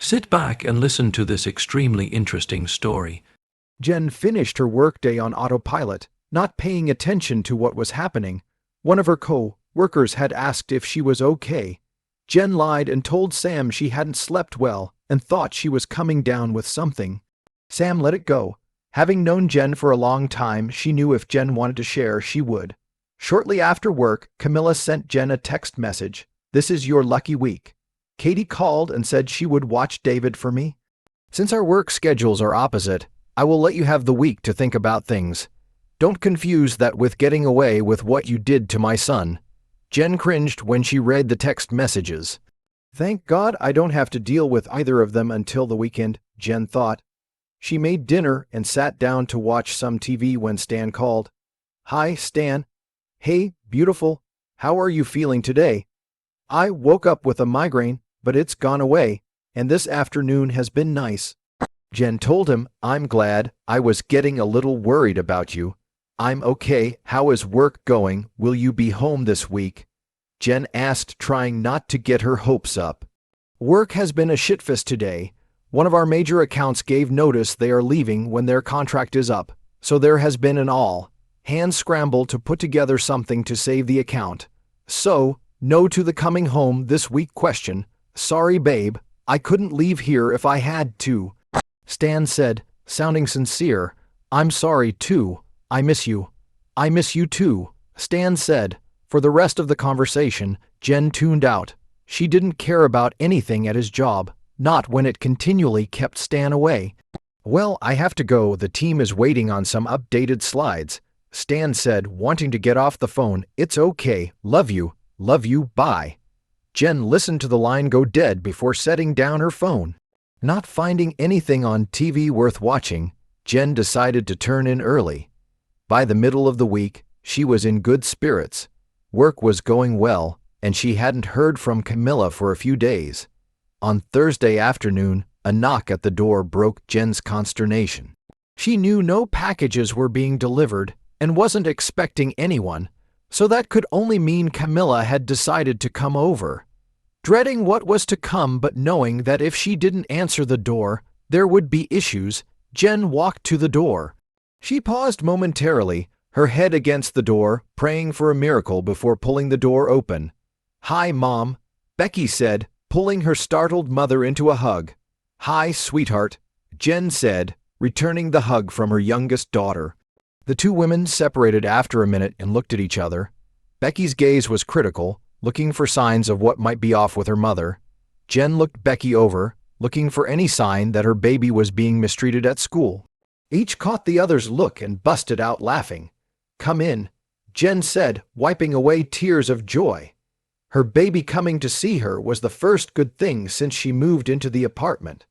Sit back and listen to this extremely interesting story. Jen finished her workday on autopilot, not paying attention to what was happening. One of her co-workers had asked if she was okay. Jen lied and told Sam she hadn't slept well and thought she was coming down with something. Sam let it go. Having known Jen for a long time, she knew if Jen wanted to share, she would. Shortly after work, Camilla sent Jen a text message. "This is your lucky week. Katie called and said she would watch David for me. Since our work schedules are opposite, I will let you have the week to think about things. Don't confuse that with getting away with what you did to my son." Jen cringed when she read the text messages. Thank God I don't have to deal with either of them until the weekend, Jen thought. She made dinner and sat down to watch some TV when Stan called. "Hi, Stan. Hey, beautiful. How are you feeling today?" "I woke up with a migraine, but it's gone away, and this afternoon has been nice." Jen told him, "I'm glad. I was getting a little worried about you." "I'm okay. How is work going? Will you be home this week?" Jen asked, trying not to get her hopes up. "Work has been a shitfest today. One of our major accounts gave notice they are leaving when their contract is up, so there has been an all-hands scramble to put together something to save the account. So, no to the coming home this week question. Sorry, babe. I couldn't leave here if I had to." Stan said, sounding sincere, "I'm sorry, too. I miss you." "I miss you, too," Stan said. For the rest of the conversation, Jen tuned out. She didn't care about anything at his job, not when it continually kept Stan away. "Well, I have to go. The team is waiting on some updated slides," Stan said, wanting to get off the phone. "It's okay. Love you, bye." Jen listened to the line go dead before setting down her phone. Not finding anything on TV worth watching, Jen decided to turn in early. By the middle of the week, she was in good spirits. Work was going well, and she hadn't heard from Camilla for a few days. On Thursday afternoon, a knock at the door broke Jen's consternation. She knew no packages were being delivered and wasn't expecting anyone, so that could only mean Camilla had decided to come over. Dreading what was to come but knowing that if she didn't answer the door, there would be issues, Jen walked to the door. She paused momentarily, her head against the door, praying for a miracle before pulling the door open. "Hi, Mom," Becky said, pulling her startled mother into a hug. "Hi, sweetheart," Jen said, returning the hug from her youngest daughter. The two women separated after a minute and looked at each other. Becky's gaze was critical, looking for signs of what might be off with her mother. Jen looked Becky over, looking for any sign that her baby was being mistreated at school. Each caught the other's look and busted out laughing. "Come in," Jen said, wiping away tears of joy. Her baby coming to see her was the first good thing since she moved into the apartment.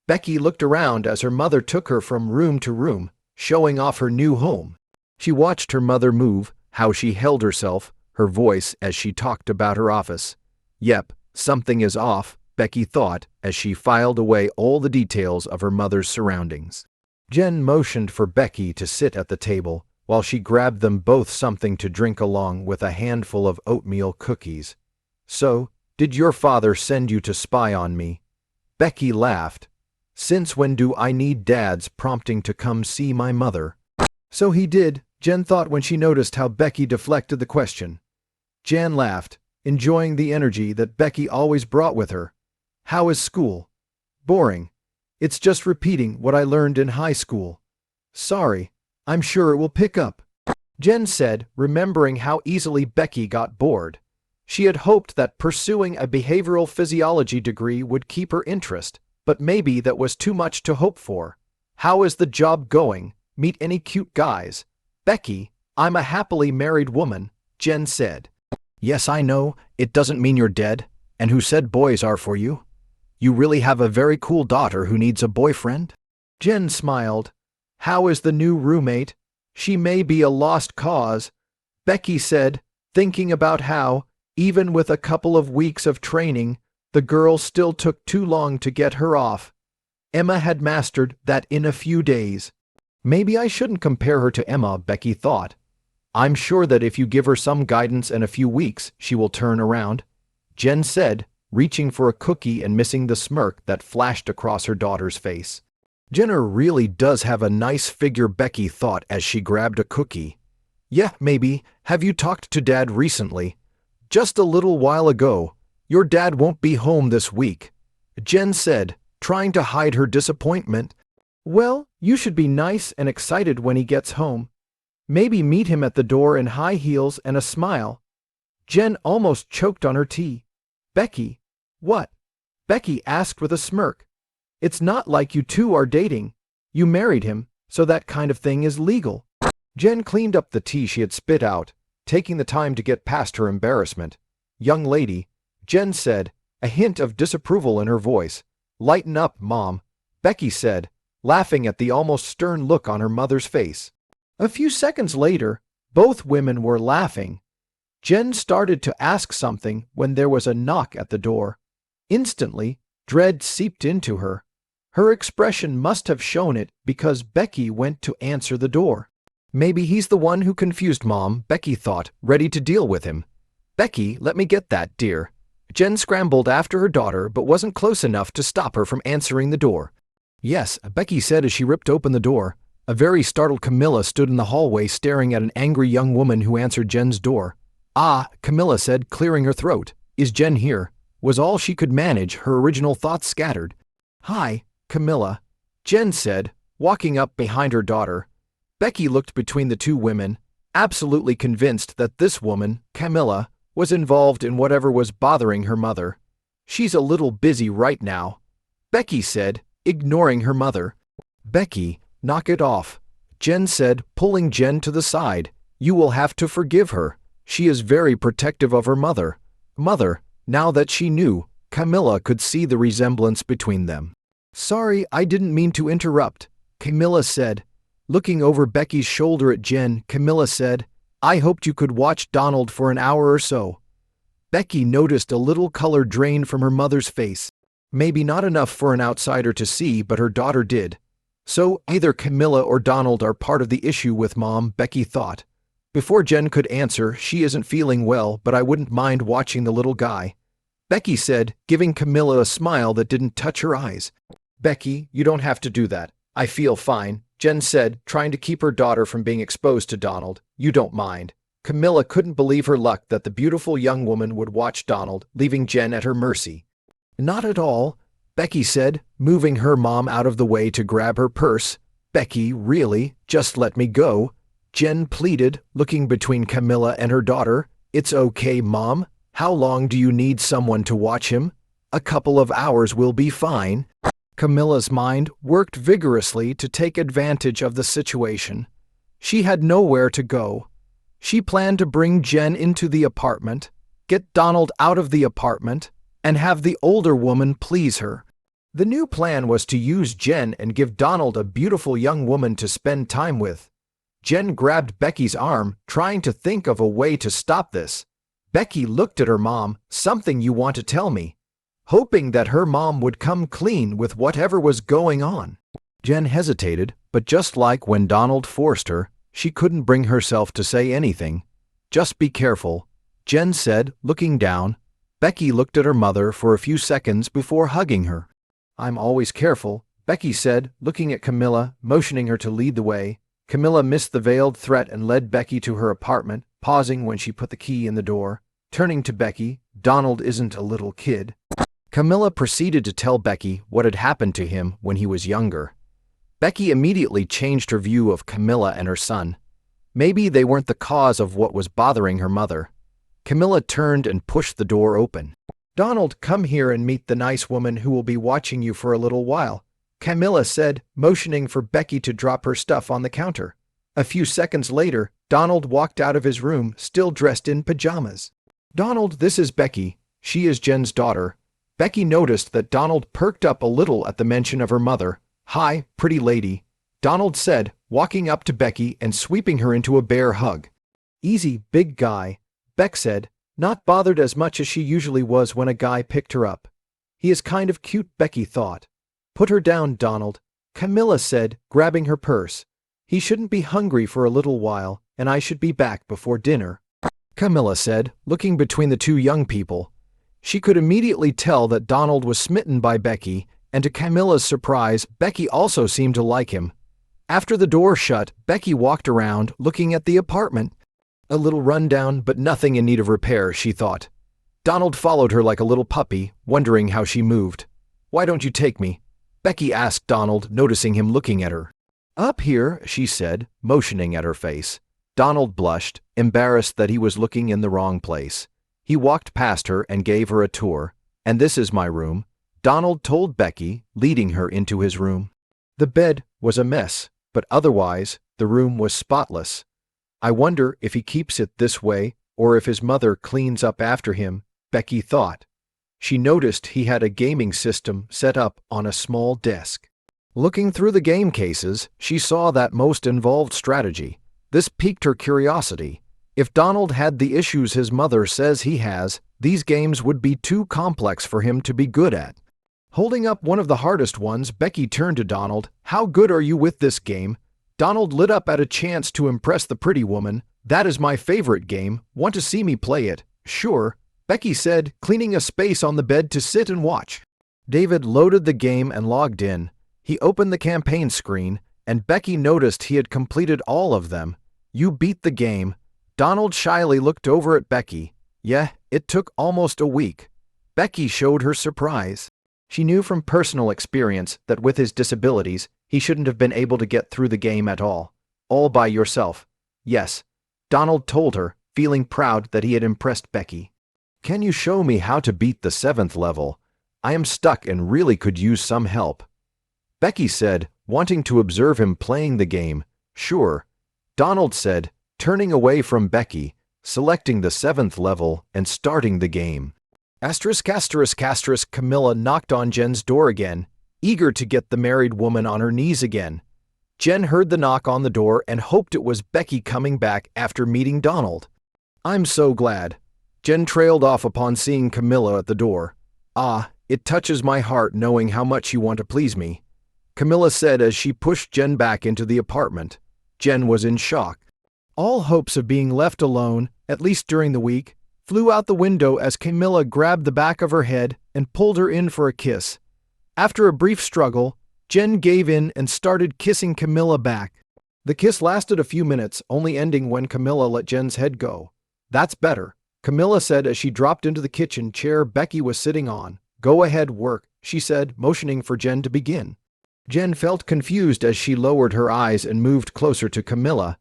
Becky looked around as her mother took her from room to room, showing off her new home. She watched her mother move, how she held herself, her voice as she talked about her office. Yep, something is off, Becky thought as she filed away all the details of her mother's surroundings. Jen motioned for Becky to sit at the table while she grabbed them both something to drink along with a handful of oatmeal cookies. "So, did your father send you to spy on me?" Becky laughed. "Since when do I need Dad's prompting to come see my mother?" "So he did," Jen thought when she noticed how Becky deflected the question. Jan laughed, enjoying the energy that Becky always brought with her. "How is school?" "Boring. It's just repeating what I learned in high school." "Sorry. I'm sure it will pick up," Jen said, remembering how easily Becky got bored. She had hoped that pursuing a behavioral physiology degree would keep her interest, but maybe that was too much to hope for. "How is the job going? Meet any cute guys?" "Becky, I'm a happily married woman," Jen said. "Yes, I know. It doesn't mean you're dead. And who said boys are for you? You really have a very cool daughter who needs a boyfriend?" Jen smiled. "How is the new roommate? She may be a lost cause," Becky said, thinking about how, even with a couple of weeks of training, the girl still took too long to get her off. Emma had mastered that in a few days. Maybe I shouldn't compare her to Emma, Becky thought. "I'm sure that if you give her some guidance and a few weeks, she will turn around," Jen said, reaching for a cookie and missing the smirk that flashed across her daughter's face. "Jenner really does have a nice figure," Becky thought as she grabbed a cookie. "Yeah, maybe. Have you talked to Dad recently?" "Just a little while ago. Your dad won't be home this week," Jen said, trying to hide her disappointment. "Well, you should be nice and excited when he gets home. Maybe meet him at the door in high heels and a smile." Jen almost choked on her tea. "Becky." "What?" Becky asked with a smirk. "It's not like you two are dating. You married him, so that kind of thing is legal." Jen cleaned up the tea she had spit out, taking the time to get past her embarrassment. "Young lady," Jen said, a hint of disapproval in her voice. "Lighten up, Mom," Becky said, laughing at the almost stern look on her mother's face. A few seconds later, both women were laughing. Jen started to ask something when there was a knock at the door. Instantly, dread seeped into her. Her expression must have shown it because Becky went to answer the door. "Maybe he's the one who confused Mom," Becky thought, ready to deal with him. "Becky, let me get that, dear." Jen scrambled after her daughter but wasn't close enough to stop her from answering the door. "Yes," Becky said as she ripped open the door. A very startled Camilla stood in the hallway staring at an angry young woman who answered Jen's door. "Ah," Camilla said, clearing her throat. "Is Jen here?" Was all she could manage, her original thoughts scattered. "Hi, Camilla," Jen said, walking up behind her daughter. Becky looked between the two women, absolutely convinced that this woman, Camilla, was involved in whatever was bothering her mother. "She's a little busy right now," Becky said, ignoring her mother. "Becky, knock it off," Jen said, pulling Jen to the side. "You will have to forgive her. She is very protective of her mother." Mother, now that she knew, Camilla could see the resemblance between them. "Sorry, I didn't mean to interrupt," Camilla said. Looking over Becky's shoulder at Jen, Camilla said, "I hoped you could watch Donald for an hour or so." Becky noticed a little color drain from her mother's face. Maybe not enough for an outsider to see, but her daughter did. So either Camilla or Donald are part of the issue with Mom, Becky thought. Before Jen could answer, "She isn't feeling well, but I wouldn't mind watching the little guy," Becky said, giving Camilla a smile that didn't touch her eyes. "Becky, you don't have to do that. I feel fine," Jen said, trying to keep her daughter from being exposed to Donald. "You don't mind." Camilla couldn't believe her luck that the beautiful young woman would watch Donald, leaving Jen at her mercy. "Not at all," Becky said, moving her mom out of the way to grab her purse. "Becky, really, just let me go," Jen pleaded, looking between Camilla and her daughter. "It's okay, Mom. How long do you need someone to watch him?" "A couple of hours will be fine." Camilla's mind worked vigorously to take advantage of the situation. She had nowhere to go. She planned to bring Jen into the apartment, get Donald out of the apartment, and have the older woman please her. The new plan was to use Jen and give Donald a beautiful young woman to spend time with. Jen grabbed Becky's arm, trying to think of a way to stop this. Becky looked at her mom. "Something you want to tell me?" hoping that her mom would come clean with whatever was going on. Jen hesitated, but just like when Donald forced her, she couldn't bring herself to say anything. "Just be careful," Jen said, looking down. Becky looked at her mother for a few seconds before hugging her. "I'm always careful," Becky said, looking at Camilla, motioning her to lead the way. Camilla missed the veiled threat and led Becky to her apartment, pausing when she put the key in the door. Turning to Becky, "Donald isn't a little kid." Camilla proceeded to tell Becky what had happened to him when he was younger. Becky immediately changed her view of Camilla and her son. Maybe they weren't the cause of what was bothering her mother. Camilla turned and pushed the door open. "Donald, come here and meet the nice woman who will be watching you for a little while," Camilla said, motioning for Becky to drop her stuff on the counter. A few seconds later, Donald walked out of his room, still dressed in pajamas. "Donald, this is Becky. She is Jen's daughter." Becky noticed that Donald perked up a little at the mention of her mother. "Hi, pretty lady," Donald said, walking up to Becky and sweeping her into a bear hug. "Easy, big guy," Beck said, not bothered as much as she usually was when a guy picked her up. "He is kind of cute," Becky thought. "Put her down, Donald," Camilla said, grabbing her purse. "He shouldn't be hungry for a little while, and I should be back before dinner," Camilla said, looking between the two young people. She could immediately tell that Donald was smitten by Becky, and to Camilla's surprise, Becky also seemed to like him. After the door shut, Becky walked around, looking at the apartment. A little rundown, but nothing in need of repair, she thought. Donald followed her like a little puppy, wondering how she moved. "Why don't you take me?" Becky asked Donald, noticing him looking at her. "Up here," she said, motioning at her face. Donald blushed, embarrassed that he was looking in the wrong place. He walked past her and gave her a tour. "And this is my room," Donald told Becky, leading her into his room. The bed was a mess, but otherwise, the room was spotless. "I wonder if he keeps it this way, or if his mother cleans up after him," Becky thought. She noticed he had a gaming system set up on a small desk. Looking through the game cases, she saw that most involved strategy. This piqued her curiosity. If Donald had the issues his mother says he has, these games would be too complex for him to be good at. Holding up one of the hardest ones, Becky turned to Donald. "How good are you with this game?" Donald lit up at a chance to impress the pretty woman. "That is my favorite game. Want to see me play it?" "Sure," Becky said, cleaning a space on the bed to sit and watch. David loaded the game and logged in. He opened the campaign screen, and Becky noticed he had completed all of them. "You beat the game." Donald shyly looked over at Becky. "Yeah, it took almost a week." Becky showed her surprise. She knew from personal experience that with his disabilities, he shouldn't have been able to get through the game at all. "All by yourself." "Yes," Donald told her, feeling proud that he had impressed Becky. "Can you show me how to beat the 7th level? I am stuck and really could use some help." Becky said, wanting to observe him playing the game. "Sure." Donald said, turning away from Becky, selecting the 7th level and starting the game. Camilla knocked on Jen's door again, eager to get the married woman on her knees again. Jen heard the knock on the door and hoped it was Becky coming back after meeting Donald. "I'm so glad." Jen trailed off upon seeing Camilla at the door. "Ah, it touches my heart knowing how much you want to please me," Camilla said as she pushed Jen back into the apartment. Jen was in shock. All hopes of being left alone, at least during the week, flew out the window as Camilla grabbed the back of her head and pulled her in for a kiss. After a brief struggle, Jen gave in and started kissing Camilla back. The kiss lasted a few minutes, only ending when Camilla let Jen's head go. "That's better," Camilla said as she dropped into the kitchen chair Becky was sitting on. "Go ahead, work," she said, motioning for Jen to begin. Jen felt confused as she lowered her eyes and moved closer to Camilla.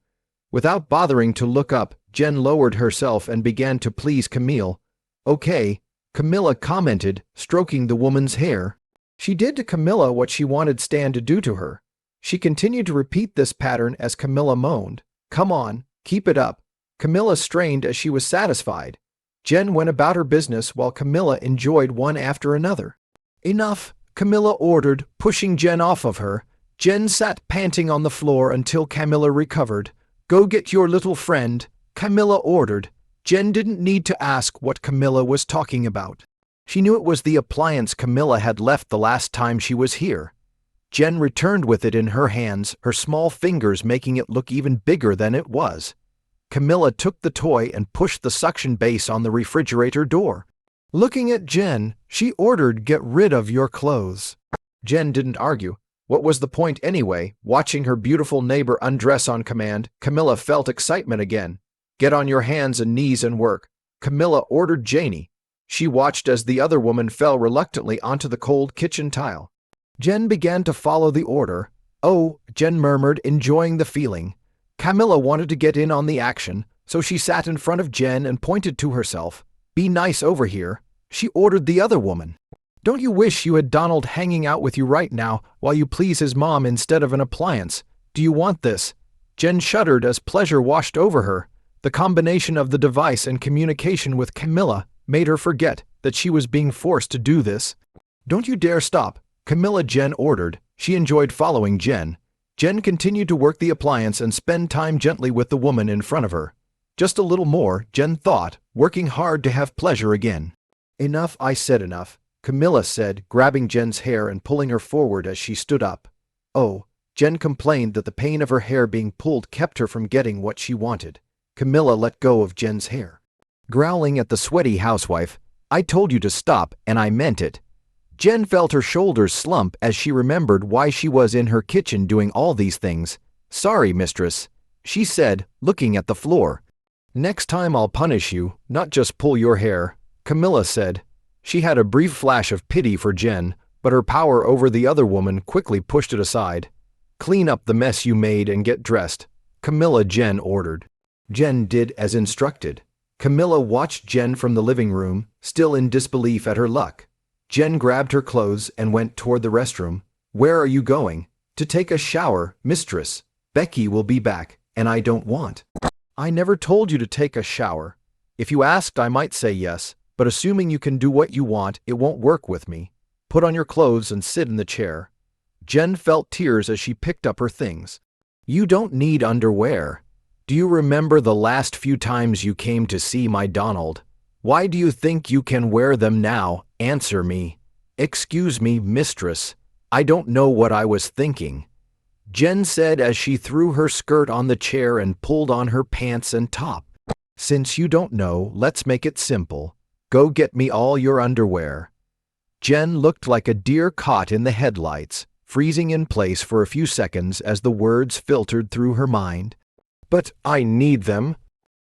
Without bothering to look up, Jen lowered herself and began to please Camille. "Okay," Camilla commented, stroking the woman's hair. She did to Camilla what she wanted Stan to do to her. She continued to repeat this pattern as Camilla moaned. "Come on, keep it up." Camilla strained as she was satisfied. Jen went about her business while Camilla enjoyed one after another. "Enough," Camilla ordered, pushing Jen off of her. Jen sat panting on the floor until Camilla recovered. "Go get your little friend," Camilla ordered. Jen didn't need to ask what Camilla was talking about. She knew it was the appliance Camilla had left the last time she was here. Jen returned with it in her hands, her small fingers making it look even bigger than it was. Camilla took the toy and pushed the suction base on the refrigerator door. Looking at Jen, she ordered, "Get rid of your clothes." Jen didn't argue. What was the point anyway? Watching her beautiful neighbor undress on command, Camilla felt excitement again. "Get on your hands and knees and work," Camilla ordered Janie. She watched as the other woman fell reluctantly onto the cold kitchen tile. Jen began to follow the order. "Oh," Jen murmured, enjoying the feeling. Camilla wanted to get in on the action, so she sat in front of Jen and pointed to herself. "Be nice over here," she ordered the other woman. "Don't you wish you had Donald hanging out with you right now while you please his mom instead of an appliance? Do you want this?" Jen shuddered as pleasure washed over her. The combination of the device and communication with Camilla made her forget that she was being forced to do this. "Don't you dare stop," Camilla, Jen ordered. She enjoyed following Jen. Jen continued to work the appliance and spend time gently with the woman in front of her. Just a little more, Jen thought, working hard to have pleasure again. "Enough, I said enough," Camilla said, grabbing Jen's hair and pulling her forward as she stood up. "Oh," Jen complained that the pain of her hair being pulled kept her from getting what she wanted. Camilla let go of Jen's hair. Growling at the sweaty housewife, I told you to stop, and I meant it." Jen felt her shoulders slump as she remembered why she was in her kitchen doing all these things. "Sorry, mistress," she said, looking at the floor. "Next time I'll punish you, not just pull your hair," Camilla said. She had a brief flash of pity for Jen, but her power over the other woman quickly pushed it aside. "Clean up the mess you made and get dressed," Jen ordered. Jen did as instructed. Camilla watched Jen from the living room, still in disbelief at her luck. Jen grabbed her clothes and went toward the restroom. "Where are you going?" "To take a shower, mistress. Becky will be back, and I don't want." "I never told you to take a shower. If you asked, I might say yes, but assuming you can do what you want, it won't work with me. Put on your clothes and sit in the chair." Jen felt tears as she picked up her things. "You don't need underwear. Do you remember the last few times you came to see my Donald? Why do you think you can wear them now? Answer me." "Excuse me, mistress. I don't know what I was thinking," Jen said as she threw her skirt on the chair and pulled on her pants and top. "Since you don't know, let's make it simple. Go get me all your underwear." Jen looked like a deer caught in the headlights, freezing in place for a few seconds as the words filtered through her mind. "But I need them."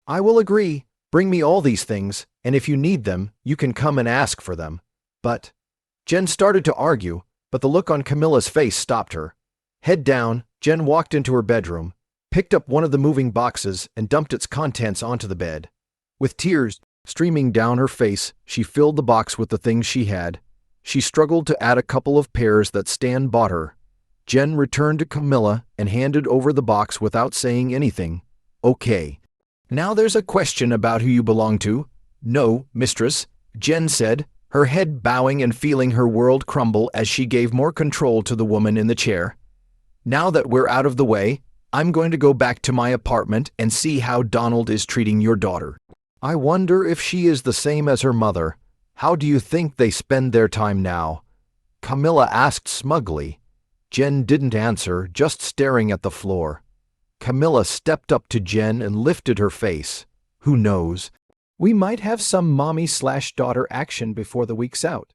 "I will agree. Bring me all these things, and if you need them, you can come and ask for them." "But—" Jen started to argue, but the look on Camilla's face stopped her. Head down, Jen walked into her bedroom, picked up one of the moving boxes, and dumped its contents onto the bed. With tears streaming down her face, she filled the box with the things she had. She struggled to add a couple of pairs that Stan bought her. Jen returned to Camilla and handed over the box without saying anything. "Okay. Now there's a question about who you belong to." "No, mistress," Jen said, her head bowing and feeling her world crumble as she gave more control to the woman in the chair. "Now that we're out of the way, I'm going to go back to my apartment and see how Donald is treating your daughter. I wonder if she is the same as her mother. How do you think they spend their time now?" Camilla asked smugly. Jen didn't answer, just staring at the floor. Camilla stepped up to Jen and lifted her face. "Who knows? We might have some mommy/daughter action before the week's out."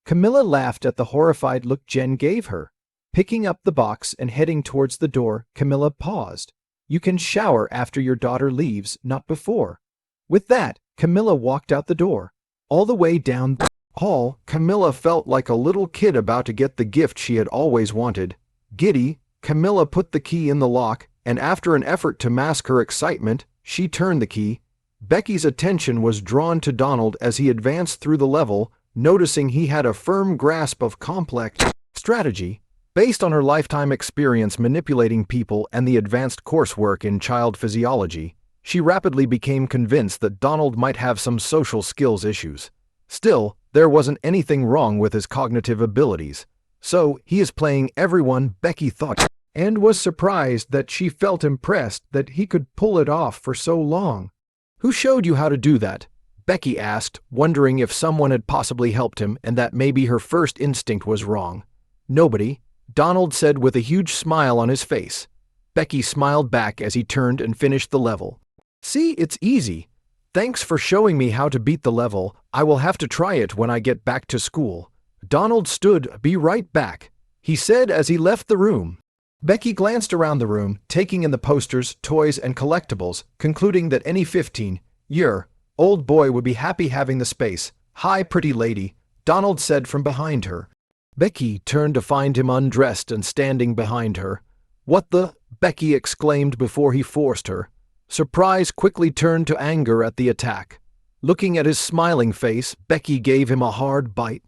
Camilla laughed at the horrified look Jen gave her. Picking up the box and heading towards the door, Camilla paused. "You can shower after your daughter leaves, not before." With that, Camilla walked out the door. All the way down the hall, Camilla felt like a little kid about to get the gift she had always wanted. Giddy, Camilla put the key in the lock, and after an effort to mask her excitement, she turned the key. Becky's attention was drawn to Donald as he advanced through the level, noticing he had a firm grasp of complex strategy. Based on her lifetime experience manipulating people and the advanced coursework in child physiology, she rapidly became convinced that Donald might have some social skills issues. Still, there wasn't anything wrong with his cognitive abilities. So, he is playing everyone, Becky thought, and was surprised that she felt impressed that he could pull it off for so long. "Who showed you how to do that?" Becky asked, wondering if someone had possibly helped him and that maybe her first instinct was wrong. "Nobody," Donald said with a huge smile on his face. Becky smiled back as he turned and finished the level. "See, it's easy. Thanks for showing me how to beat the level. I will have to try it when I get back to school." Donald stood, "Be right back," he said as he left the room. Becky glanced around the room, taking in the posters, toys, and collectibles, concluding that any 15-year-old boy would be happy having the space. "Hi, pretty lady," Donald said from behind her. Becky turned to find him undressed and standing behind her. "What the?" Becky exclaimed before he forced her. Surprise quickly turned to anger at the attack. Looking at his smiling face, Becky gave him a hard bite.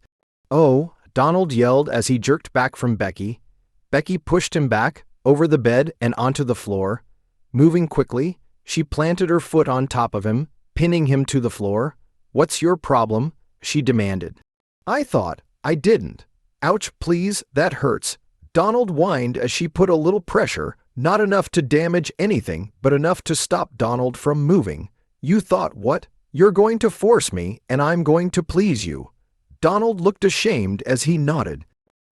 "Oh," Donald yelled as he jerked back from Becky. Becky pushed him back, over the bed and onto the floor. Moving quickly, she planted her foot on top of him, pinning him to the floor. "What's your problem?" she demanded. "I thought I didn't." "Ouch, please, that hurts." Donald whined as she put a little pressure, not enough to damage anything, but enough to stop Donald from moving. "You thought what? You're going to force me, and I'm going to please you." Donald looked ashamed as he nodded.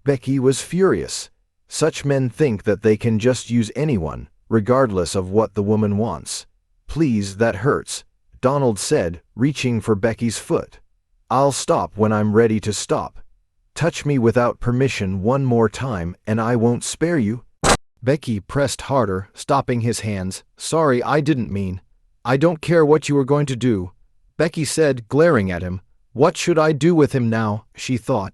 Becky was furious. Such men think that they can just use anyone, regardless of what the woman wants. "Please, that hurts," Donald said, reaching for Becky's foot. I'll stop when I'm ready to stop. Touch me without permission one more time and I won't spare you." Becky pressed harder, stopping his hands. "Sorry, I didn't mean. I don't care what you are going to do," Becky said, glaring at him. What should I do with him now, she thought.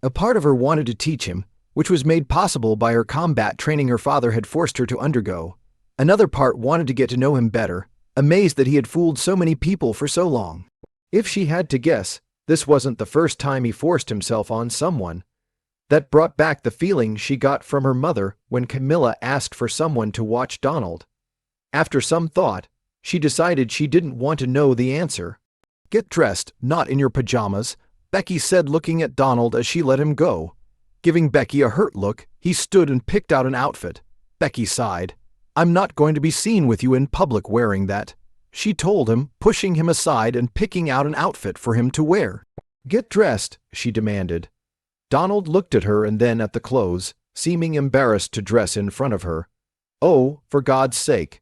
A part of her wanted to teach him, which was made possible by her combat training her father had forced her to undergo. Another part wanted to get to know him better, amazed that he had fooled so many people for so long. If she had to guess, this wasn't the first time he forced himself on someone. That brought back the feeling she got from her mother when Camilla asked for someone to watch Donald. After some thought, she decided she didn't want to know the answer. "Get dressed, not in your pajamas," Becky said, looking at Donald as she let him go. Giving Becky a hurt look, he stood and picked out an outfit. Becky sighed. "I'm not going to be seen with you in public wearing that," she told him, pushing him aside and picking out an outfit for him to wear. "Get dressed," she demanded. Donald looked at her and then at the clothes, seeming embarrassed to dress in front of her. "Oh, for God's sake.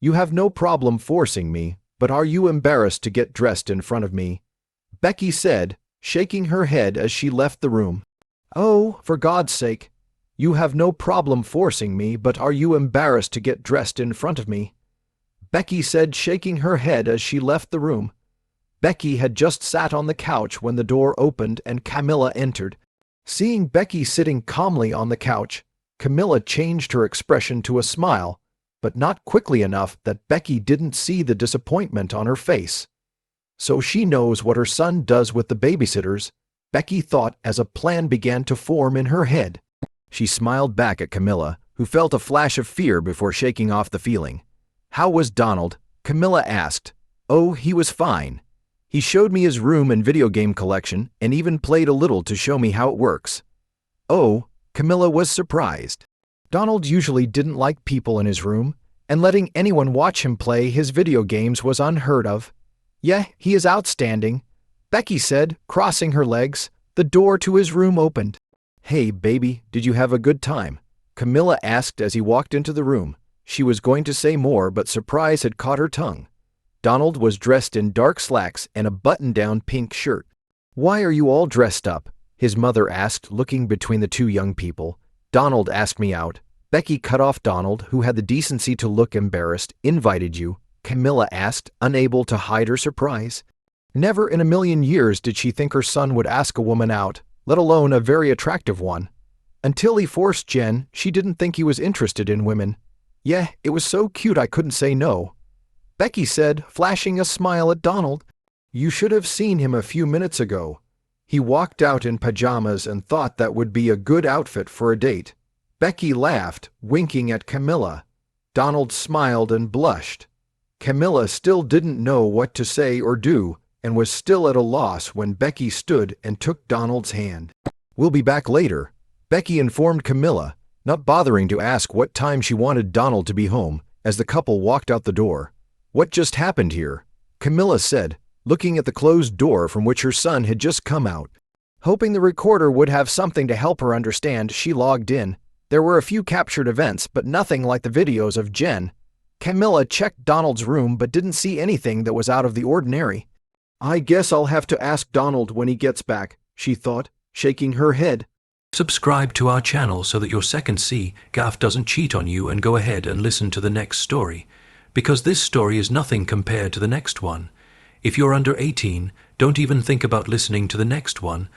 You have no problem forcing me, but are you embarrassed to get dressed in front of me?" Becky said, shaking her head as she left the room. "Oh, for God's sake. You have no problem forcing me, but are you embarrassed to get dressed in front of me?" Becky said, shaking her head as she left the room. Becky had just sat on the couch when the door opened and Camilla entered. Seeing Becky sitting calmly on the couch, Camilla changed her expression to a smile, but not quickly enough that Becky didn't see the disappointment on her face. So she knows what her son does with the babysitters, Becky thought as a plan began to form in her head. She smiled back at Camilla, who felt a flash of fear before shaking off the feeling. "How was Donald?" Camilla asked. "Oh, he was fine. He showed me his room and video game collection and even played a little to show me how it works." "Oh," Camilla was surprised. Donald usually didn't like people in his room, and letting anyone watch him play his video games was unheard of. "Yeah, he is outstanding," Becky said, crossing her legs. The door to his room opened. "Hey, baby, did you have a good time?" Camilla asked as he walked into the room. She was going to say more, but surprise had caught her tongue. Donald was dressed in dark slacks and a button-down pink shirt. "Why are you all dressed up?" his mother asked, looking between the two young people. "Donald asked me out." Becky cut off Donald, who had the decency to look embarrassed. "Invited you?" Camilla asked, unable to hide her surprise. Never in a million years did she think her son would ask a woman out, let alone a very attractive one. Until he forced Jen, she didn't think he was interested in women. "Yeah, it was so cute I couldn't say no," Becky said, flashing a smile at Donald. "You should have seen him a few minutes ago. He walked out in pajamas and thought that would be a good outfit for a date." Becky laughed, winking at Camilla. Donald smiled and blushed. Camilla still didn't know what to say or do and was still at a loss when Becky stood and took Donald's hand. "We'll be back later," Becky informed Camilla, not bothering to ask what time she wanted Donald to be home as the couple walked out the door. "What just happened here?" Camilla said, looking at the closed door from which her son had just come out. Hoping the recorder would have something to help her understand, she logged in. There were a few captured events, but nothing like the videos of Jen. Camilla checked Donald's room but didn't see anything that was out of the ordinary. "I guess I'll have to ask Donald when he gets back," she thought, shaking her head. Subscribe to our channel so that your second C gaff doesn't cheat on you, and go ahead and listen to the next story, because this story is nothing compared to the next one. If you're under 18, don't even think about listening to the next one.